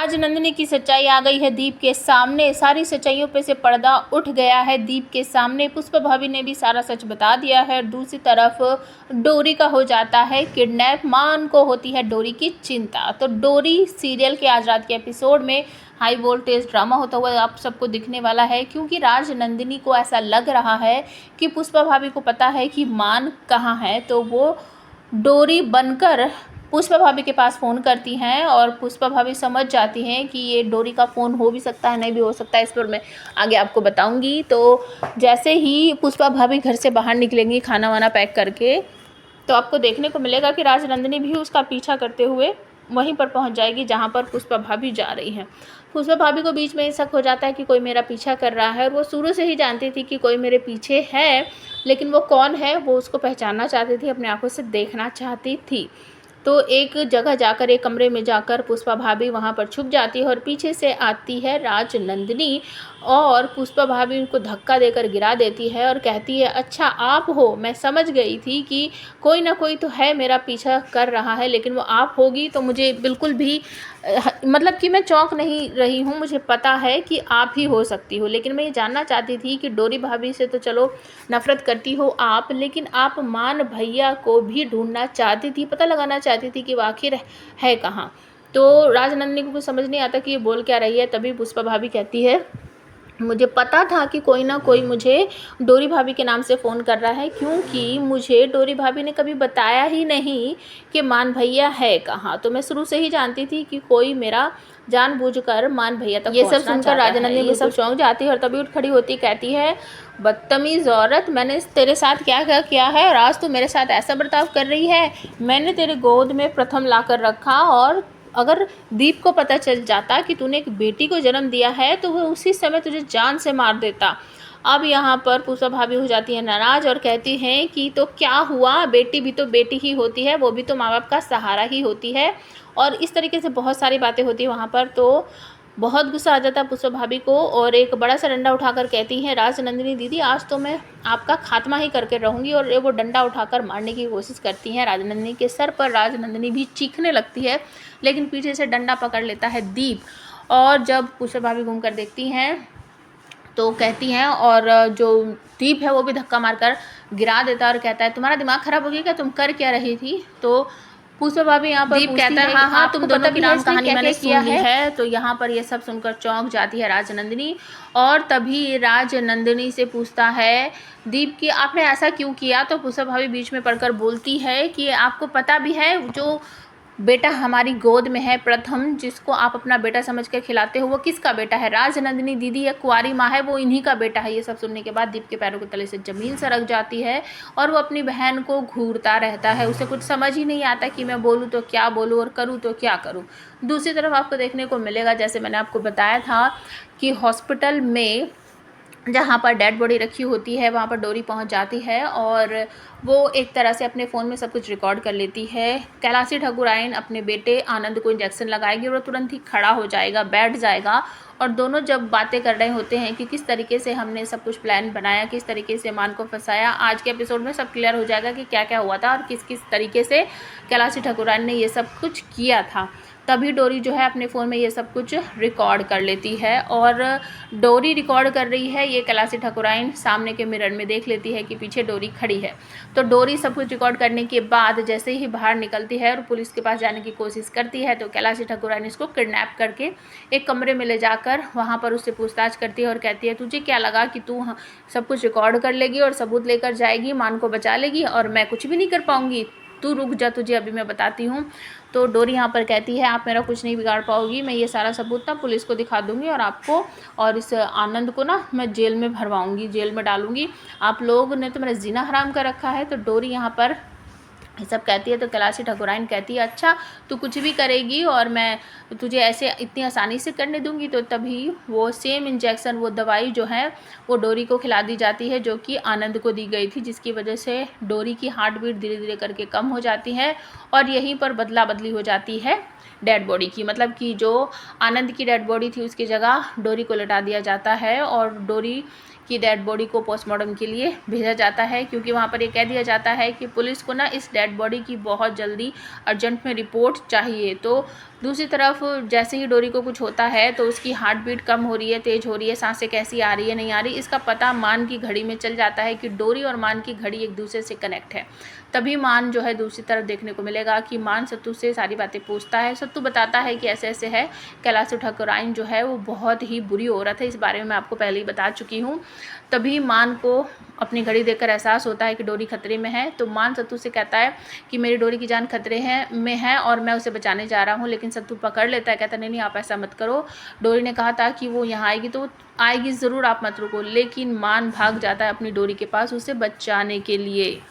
राजनंदिनी की सच्चाई आ गई है दीप के सामने। सारी सच्चाइयों पे से पर्दा उठ गया है दीप के सामने। पुष्पा भाभी ने भी सारा सच बता दिया है। दूसरी तरफ डोरी का हो जाता है किडनैप। मान को होती है डोरी की चिंता। तो डोरी सीरियल के आज रात के एपिसोड में हाई वोल्टेज ड्रामा होता हुआ आप सबको दिखने वाला है, क्योंकि राजनंदिनी को ऐसा लग रहा है कि पुष्पा भाभी को पता है कि मान कहाँ है। तो वो डोरी बनकर पुष्पा भाभी के पास फ़ोन करती हैं और पुष्पा भाभी समझ जाती हैं कि ये डोरी का फ़ोन हो भी सकता है, नहीं भी हो सकता है। इस पर मैं आगे आपको बताऊंगी। तो जैसे ही पुष्पा भाभी घर से बाहर निकलेंगी खाना वाना पैक करके, तो आपको देखने को मिलेगा कि राजनंदिनी भी उसका पीछा करते हुए वहीं पर पहुंच जाएगी जहां पर पुष्पा भाभी जा रही हैं। पुष्पा भाभी को बीच में शक हो जाता है कि कोई मेरा पीछा कर रहा है, और वो शुरू से ही जानती थी कि कोई मेरे पीछे है, लेकिन वो कौन है वो उसको पहचानना चाहती थी, अपने आंखों से देखना चाहती थी। तो एक जगह जाकर, एक कमरे में जाकर पुष्पा भाभी वहाँ पर छुप जाती है और पीछे से आती है राजनंदिनी और पुष्पा भाभी उनको धक्का देकर गिरा देती है और कहती है, अच्छा आप हो। मैं समझ गई थी कि कोई ना कोई तो है मेरा पीछा कर रहा है, लेकिन वो आप होगी तो मुझे बिल्कुल भी मतलब कि मैं चौंक नहीं रही हूँ। मुझे पता है कि आप ही हो सकती हो, लेकिन मैं ये जानना चाहती थी कि डोरी भाभी से तो चलो नफ़रत करती हो आप, लेकिन आप मान भैया को भी ढूंढना चाहती थी, पता लगाना चाहती थी कि वो आखिर है कहाँ। तो राजनंदिनी को कुछ समझ नहीं आता कि ये बोल क्या रही है। तभी पुष्पा भाभी कहती है, मुझे पता था कि कोई ना कोई मुझे डोरी भाभी के नाम से फ़ोन कर रहा है, क्योंकि मुझे डोरी भाभी ने कभी बताया ही नहीं कि मान भैया है कहाँ। तो मैं शुरू से ही जानती थी कि कोई मेरा जानबूझकर मान भैया तक ये सब सुनकर राजनंदिनी ये सब चौंक जाती है और तभी उठ खड़ी होती, कहती है, बदतमीज़ औरत, मैंने तेरे साथ क्या क्या किया है और आज तू मेरे साथ ऐसा बर्ताव कर रही है। मैंने तेरे गोद में प्रथम लाकर रखा, और अगर दीप को पता चल जाता कि तूने एक बेटी को जन्म दिया है तो वह उसी समय तुझे जान से मार देता। अब यहाँ पर पुष्पा भाभी हो जाती है नाराज़ और कहती हैं कि तो क्या हुआ, बेटी भी तो बेटी ही होती है, वो भी तो माँ बाप का सहारा ही होती है। और इस तरीके से बहुत सारी बातें होती है वहाँ पर। तो बहुत गुस्सा आ जाता है पुष्पा भाभी को और एक बड़ा सा डंडा उठाकर कहती हैं, राजनंदिनी दीदी आज तो मैं आपका खात्मा ही करके रहूँगी। और वो डंडा उठाकर मारने की कोशिश करती हैं राजनंदिनी के सर पर। राजनंदिनी भी चीखने लगती है, लेकिन पीछे से डंडा पकड़ लेता है दीप। और जब पुष्पा भाभी घूम कर देखती हैं तो कहती हैं, और जो दीप है वो भी धक्का मारकर गिरा देता है और कहता है, तुम्हारा दिमाग खराब हो गया क्या, तुम कर क्या रही थी। तो पुष्पा भाभी यहाँ पर दीप कहता है, हाँ हाँ तुम दोनों की नाम कहानी मैंने सुन ली है। तो यहाँ पर ये सब सुनकर चौंक जाती है राजनंदिनी, और तभी राजनंदिनी से पूछता है दीप कि आपने ऐसा क्यों किया। तो पुष्पा भाभी बीच में पड़कर बोलती है कि आपको पता भी है जो बेटा हमारी गोद में है प्रथम, जिसको आप अपना बेटा समझ कर खिलाते हो, वो किसका बेटा है। राजनंदिनी दीदी या कुंवारी माँ है, वो इन्हीं का बेटा है। ये सब सुनने के बाद दीप के पैरों के तले से ज़मीन सरक जाती है और वो अपनी बहन को घूरता रहता है। उसे कुछ समझ ही नहीं आता कि मैं बोलूँ तो क्या बोलूँ और करूँ तो क्या करूँ। दूसरी तरफ आपको देखने को मिलेगा, जैसे मैंने आपको बताया था कि हॉस्पिटल में जहाँ पर डेड बॉडी रखी होती है वहाँ पर डोरी पहुँच जाती है और वो एक तरह से अपने फ़ोन में सब कुछ रिकॉर्ड कर लेती है। कैलाशी ठाकुराइन अपने बेटे आनंद को इंजेक्शन लगाएगी और वो तुरंत ही खड़ा हो जाएगा, बैठ जाएगा, और दोनों जब बातें कर रहे होते हैं कि किस तरीके से हमने सब कुछ प्लान बनाया, किस तरीके से मान को फंसाया। आज के एपिसोड में सब क्लियर हो जाएगा कि क्या क्या हुआ था और किस किस तरीके से कैलाशी ठाकुराइन ने ये सब कुछ किया था। तभी डोरी जो है अपने फ़ोन में ये सब कुछ रिकॉर्ड कर लेती है, और डोरी रिकॉर्ड कर रही है ये कैलाशी ठाकुराइन सामने के मिरर में देख लेती है कि पीछे डोरी खड़ी है। तो डोरी सब कुछ रिकॉर्ड करने के बाद जैसे ही बाहर निकलती है और पुलिस के पास जाने की कोशिश करती है, तो कैलाशी ठाकुराइन इसको किडनैप करके एक कमरे में ले जाकर वहाँ पर उससे पूछताछ करती है और कहती है, तुझे क्या लगा कि तू सब कुछ रिकॉर्ड कर लेगी और सबूत लेकर जाएगी, मान को बचा लेगी और मैं कुछ भी नहीं कर पाऊँगी। तू रुक जा, तुझे अभी मैं बताती हूँ। तो डोरी यहाँ पर कहती है, आप मेरा कुछ नहीं बिगाड़ पाओगी, मैं ये सारा सबूत ना पुलिस को दिखा दूँगी और आपको और इस आनंद को ना मैं जेल में भरवाऊँगी, जेल में डालूँगी। आप लोग ने तो मेरा जीना हराम कर रखा है। तो डोरी यहाँ पर ये सब कहती है। तो कैलाशी ठाकुराइन कहती है, अच्छा तू कुछ भी करेगी और मैं तुझे ऐसे इतनी आसानी से करने दूंगी। तो तभी वो सेम इंजेक्शन, वो दवाई जो है वो डोरी को खिला दी जाती है, जो कि आनंद को दी गई थी, जिसकी वजह से डोरी की हार्ट बीट धीरे धीरे करके कम हो जाती है और यहीं पर बदला बदली हो जाती है डेड बॉडी की। मतलब कि जो आनंद की डेड बॉडी थी उसकी जगह डोरी को लटा दिया जाता है और डोरी कि डेड बॉडी को पोस्टमार्टम के लिए भेजा जाता है, क्योंकि वहाँ पर ये कह दिया जाता है कि पुलिस को ना इस डेड बॉडी की बहुत जल्दी अर्जेंट में रिपोर्ट चाहिए। तो दूसरी तरफ जैसे ही डोरी को कुछ होता है तो उसकी हार्ट बीट कम हो रही है, तेज़ हो रही है, सांसें कैसी आ रही है, नहीं आ रही, इसका पता मान की घड़ी में चल जाता है कि डोरी और मान की घड़ी एक दूसरे से कनेक्ट है। तभी मान जो है दूसरी तरफ देखने को मिलेगा कि मान सत्तू से सारी बातें पूछता है। सत्तू बताता है कि ऐसे ऐसे है, कैलाश ठाकुराइन जो है वो बहुत ही बुरी औरत है, इस बारे में मैं आपको पहले ही बता चुकी हूँ। तभी मान को अपनी घड़ी देखकर एहसास होता है कि डोरी खतरे में है। तो मान सत्तू से कहता है कि मेरी डोरी की जान खतरे में है और मैं उसे बचाने जा रहा हूँ, लेकिन सत्तू पकड़ लेता है, कहता नहीं नहीं आप ऐसा मत करो। डोरी ने कहा था कि वो यहाँ आएगी तो आएगी ज़रूर, आप मत रुको, लेकिन मान भाग जाता है अपनी डोरी के पास उसे बचाने के लिए।